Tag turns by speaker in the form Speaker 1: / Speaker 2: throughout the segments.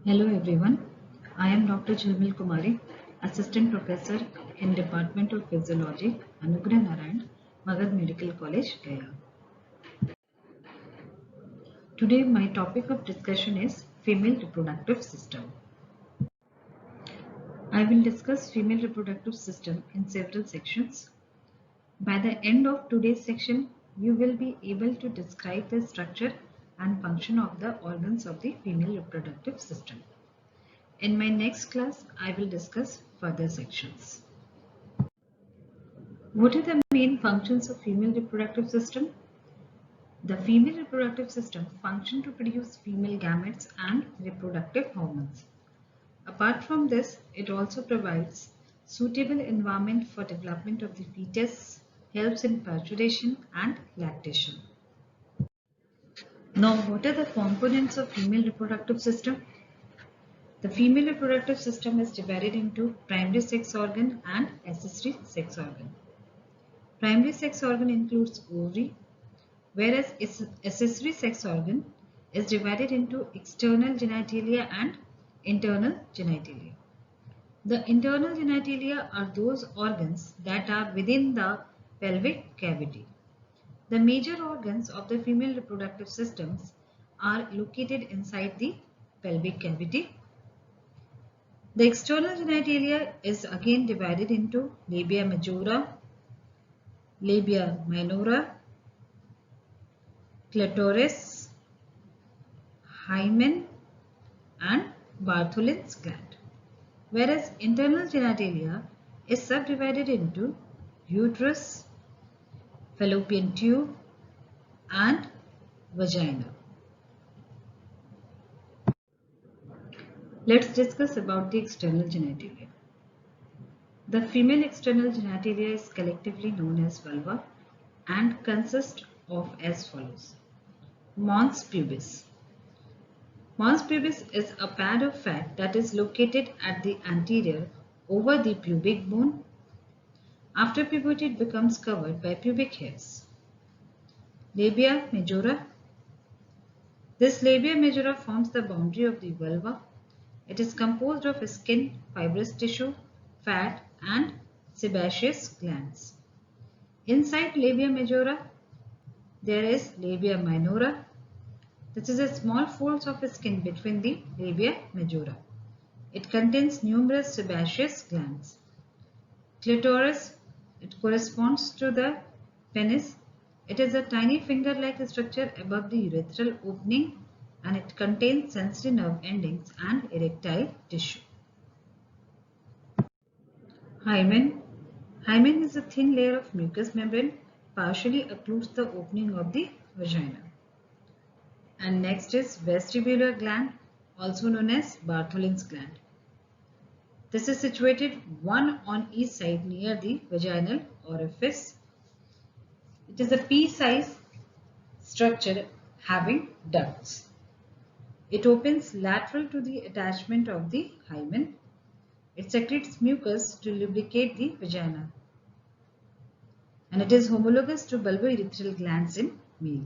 Speaker 1: Hello everyone, I am Dr. Jhalmil Kumari, Assistant Professor in Department of Physiology, Anugrah Narayan, Magad Medical College, Gaya. Today my topic of discussion is female reproductive system. I will discuss female reproductive system in several sections. By the end of today's section, you will be able to describe the structure and function of the organs of the female reproductive system. In my next class, I will discuss further sections. What are the main functions of female reproductive system? The female reproductive system function to produce female gametes and reproductive hormones. Apart from this, it also provides suitable environment for development of the fetus, helps in parturition and lactation. Now, what are the components of female reproductive system? The female reproductive system is divided into primary sex organ and accessory sex organ. Primary sex organ includes ovary, whereas accessory sex organ is divided into external genitalia and internal genitalia. The internal genitalia are those organs that are within the pelvic cavity. The major organs of the female reproductive systems are located inside the pelvic cavity. The external genitalia is again divided into labia majora, labia minora, clitoris, hymen and Bartholin's gland. Whereas internal genitalia is subdivided into uterus, fallopian tube and vagina. Let's discuss about the external genitalia. The female external genitalia is collectively known as vulva and consists of as follows. Mons pubis. Mons pubis is a pad of fat that is located at the anterior over the pubic bone. After puberty, it becomes covered by pubic hairs. Labia majora. This labia majora forms the boundary of the vulva. It is composed of skin, fibrous tissue, fat and sebaceous glands. Inside labia majora, there is labia minora. This is a small folds of skin between the labia majora. It contains numerous sebaceous glands. Clitoris, it corresponds to the penis. It is a tiny finger-like structure above the urethral opening and it contains sensory nerve endings and erectile tissue. Hymen. Hymen is a thin layer of mucous membrane partially occludes the opening of the vagina. And next is vestibular gland, also known as Bartholin's gland. This is situated one on each side near the vaginal orifice. It is a pea-sized structure having ducts. It opens lateral to the attachment of the hymen. It secretes mucus to lubricate the vagina. And it is homologous to bulbourethral glands in male.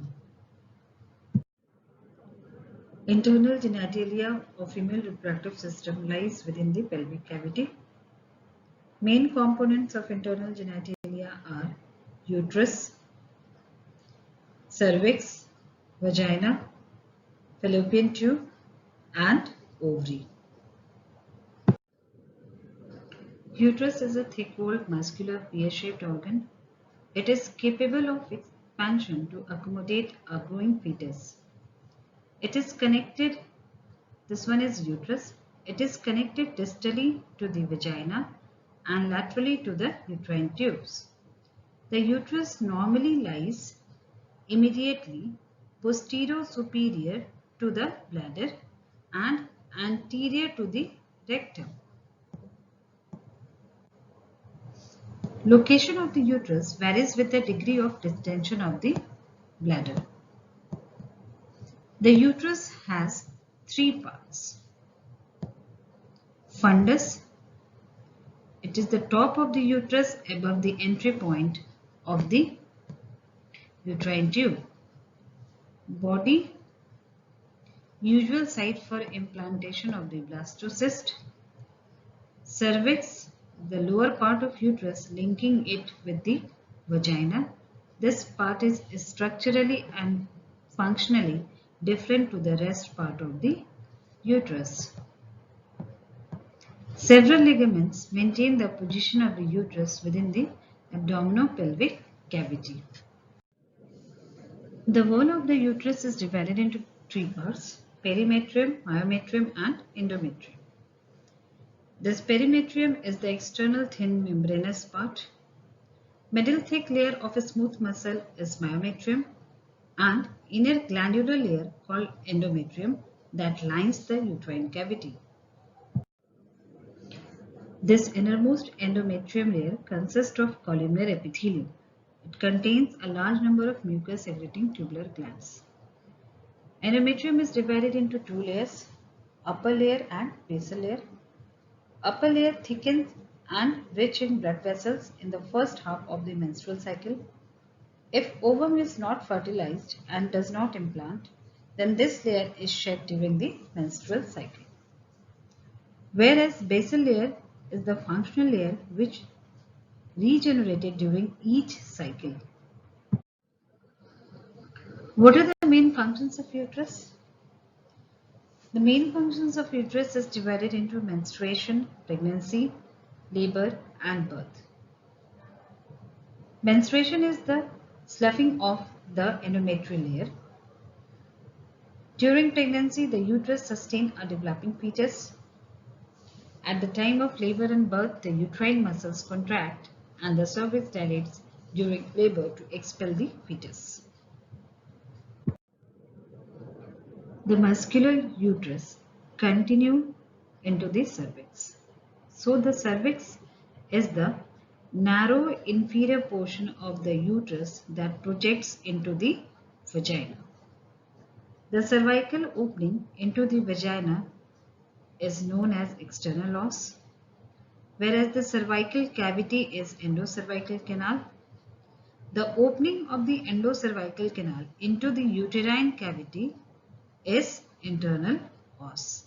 Speaker 1: Internal genitalia of female reproductive system lies within the pelvic cavity. Main components of internal genitalia are uterus, cervix, vagina, fallopian tube and ovary. Uterus is a thick-walled muscular pear-shaped organ. It is capable of expansion to accommodate a growing fetus. It is connected, this one is uterus, it is connected distally to the vagina and laterally to the uterine tubes. The uterus normally lies immediately posterior-superior to the bladder and anterior to the rectum. Location of the uterus varies with the degree of distension of the bladder. The uterus has three parts. Fundus, it is the top of the uterus above the entry point of the uterine tube. Body, usual site for implantation of the blastocyst. Cervix, the lower part of uterus linking it with the vagina. This part is structurally and functionally different to the rest part of the uterus. Several ligaments maintain the position of the uterus within the abdominopelvic cavity. The wall of the uterus is divided into three parts: perimetrium, myometrium, and endometrium. This perimetrium is the external thin membranous part. Middle thick layer of a smooth muscle is myometrium, and inner glandular layer called endometrium that lines the uterine cavity. This innermost endometrium layer consists of columnar epithelium. It contains a large number of mucus secreting tubular glands. Endometrium is divided into two layers, upper layer and basal layer. Upper layer thickens and rich in blood vessels in the first half of the menstrual cycle. If ovum is not fertilized and does not implant, then this layer is shed during the menstrual cycle. Whereas basal layer is the functional layer which regenerated during each cycle. What are the main functions of uterus? The main functions of uterus is divided into menstruation, pregnancy, labor, and birth. Menstruation is the sloughing of the endometrial layer. During pregnancy, the uterus sustains a developing fetus. At the time of labor and birth, the uterine muscles contract and the cervix dilates during labor to expel the fetus. The muscular uterus continues into the cervix. So the cervix is the narrow inferior portion of the uterus that projects into the vagina. The cervical opening into the vagina is known as external os, whereas the cervical cavity is endocervical canal. The opening of the endocervical canal into the uterine cavity is internal os.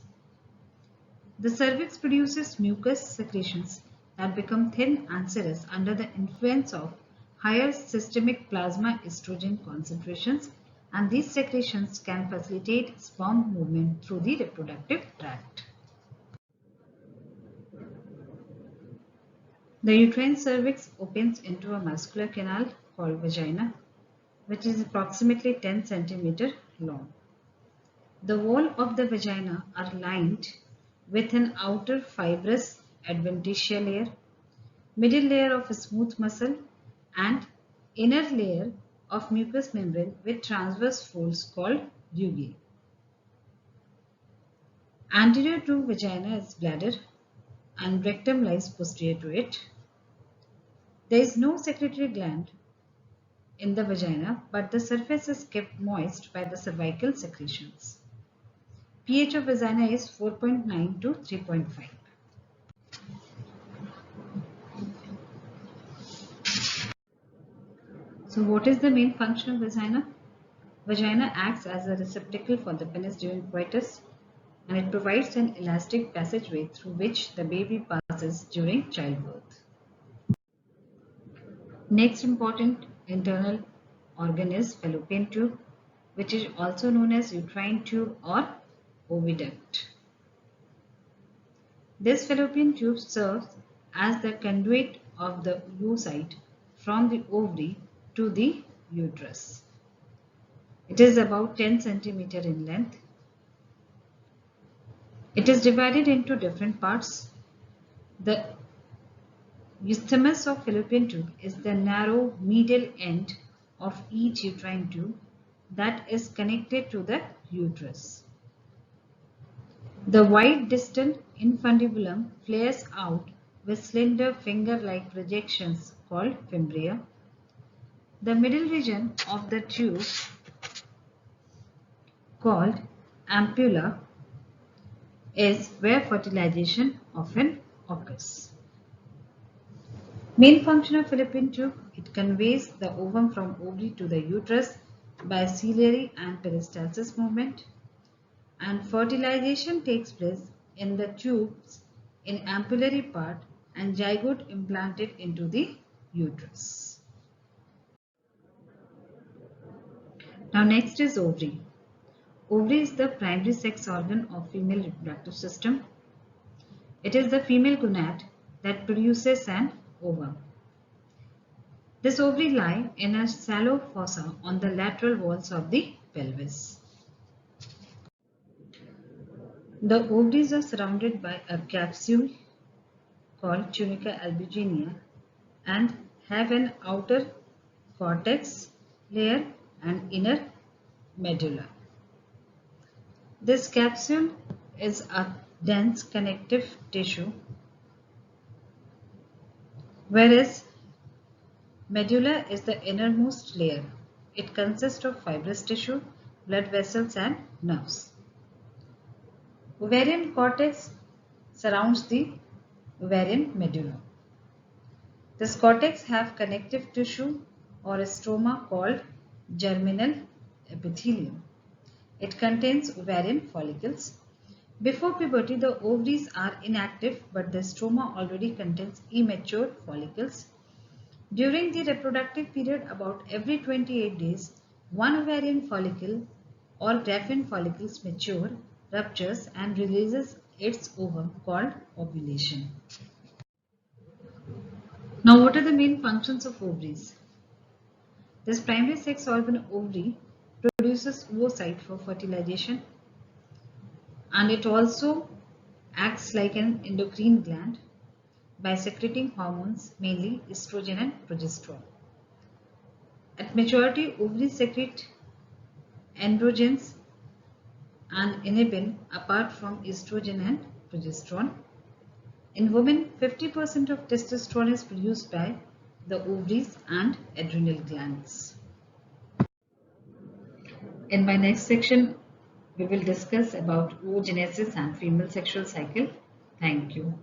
Speaker 1: The cervix produces mucus secretions that become thin and serous under the influence of higher systemic plasma estrogen concentrations, and these secretions can facilitate sperm movement through the reproductive tract. The uterine cervix opens into a muscular canal called vagina, which is approximately 10 cm long. The wall of the vagina are lined with an outer fibrous adventitia layer, middle layer of a smooth muscle, and inner layer of mucous membrane with transverse folds called rugae. Anterior to vagina is bladder and rectum lies posterior to it. There is no secretory gland in the vagina, but the surface is kept moist by the cervical secretions. pH of vagina is 4.9 to 3.5. So what is the main function of vagina? Vagina acts as a receptacle for the penis during coitus, and it provides an elastic passageway through which the baby passes during childbirth. Next important internal organ is fallopian tube, which is also known as uterine tube or oviduct. This fallopian tube serves as the conduit of the oocyte from the ovary to the uterus. It is about 10 cm in length. It is divided into different parts. The isthmus of fallopian tube is the narrow medial end of each uterine tube that is connected to the uterus. The wide distal infundibulum flares out with slender finger-like projections called fimbria. The middle region of the tube, called ampulla, is where fertilization often occurs. Main function of fallopian tube: it conveys the ovum from ovary to the uterus by ciliary and peristalsis movement. and fertilization takes place in the tubes in ampullary part and zygote implanted into the uterus. Now next is ovary. Ovary is the primary sex organ of female reproductive system. It is the female gonad that produces an ovum. This ovary lie in a shallow fossa on the lateral walls of the pelvis. The ovaries are surrounded by a capsule called tunica albuginea and have an outer cortex layer and inner medulla. This capsule is a dense connective tissue, whereas medulla is the innermost layer. It consists of fibrous tissue, blood vessels and nerves. Ovarian cortex surrounds the ovarian medulla. This cortex have connective tissue or a stroma called germinal epithelium. It contains ovarian follicles. Before puberty, the ovaries are inactive, but the stroma already contains immature follicles. During the reproductive period, about every 28 days, one ovarian follicle or Graafian follicles mature, ruptures and releases its ovum called ovulation. Now, what are the main functions of ovaries? This primary sex organ ovary produces oocyte for fertilization, and it also acts like an endocrine gland by secreting hormones, mainly estrogen and progesterone. At maturity, ovaries secrete androgens and inhibin apart from estrogen and progesterone. In women, 50% of testosterone is produced by the ovaries and adrenal glands. In my next section, we will discuss about oogenesis and female sexual cycle. Thank you.